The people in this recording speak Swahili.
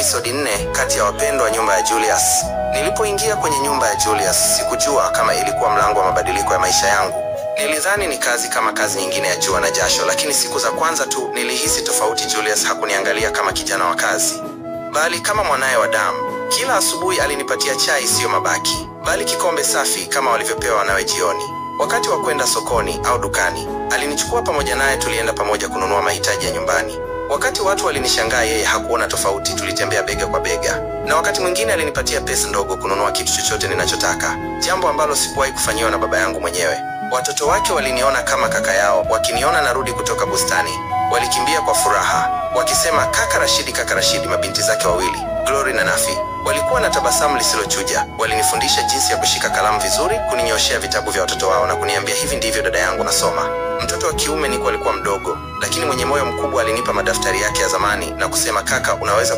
episodi 4 kati ya wapendwa wa nyumba ya Julius. Nilipoingia kwenye nyumba ya Julius, sikujua kama ilikuwa mlango wa mabadiliko ya maisha yangu. Nilidhani ni kazi kama kazi nyingine ya jua na jasho, lakini siku za kwanza tu nilihisi tofauti. Julius hakuniangalia kama kijana wa kazi, bali kama mwanae wa damu. Kila asubuhi alinipatia chai sio mabaki, bali kikombe safi kama walivyopewa wanawe jioni. Wakati wa kwenda sokoni au dukani, alinichukua pamoja naye, tulienda pamoja kununua mahitaji ya nyumbani. Wakati watu walinishangaa, yeye hakuona tofauti, tulitembea bega kwa bega. Na wakati mwingine alinipatia pesa ndogo kununua kitu chochote ninachotaka, jambo ambalo sikuwahi kufanyiwa na baba yangu mwenyewe. Watoto wake waliniona kama kaka yao. Wakiniona narudi kutoka bustani, walikimbia kwa furaha, wakisema, kaka Rashidi, kaka Rashidi. Mabinti zake wawili, Glory na Nafi, walikuwa na tabasamu lisilochuja. Walinifundisha jinsi ya kushika kalamu vizuri, kuninyoshea vitabu vya watoto wao na kuniambia, hivi ndivyo dada yangu nasoma. Mtoto wa kiume Nico alikuwa mdogo, lakini mwenye moyo mkubwa. Alinipa madaftari yake ya zamani na kusema, kaka, unaweza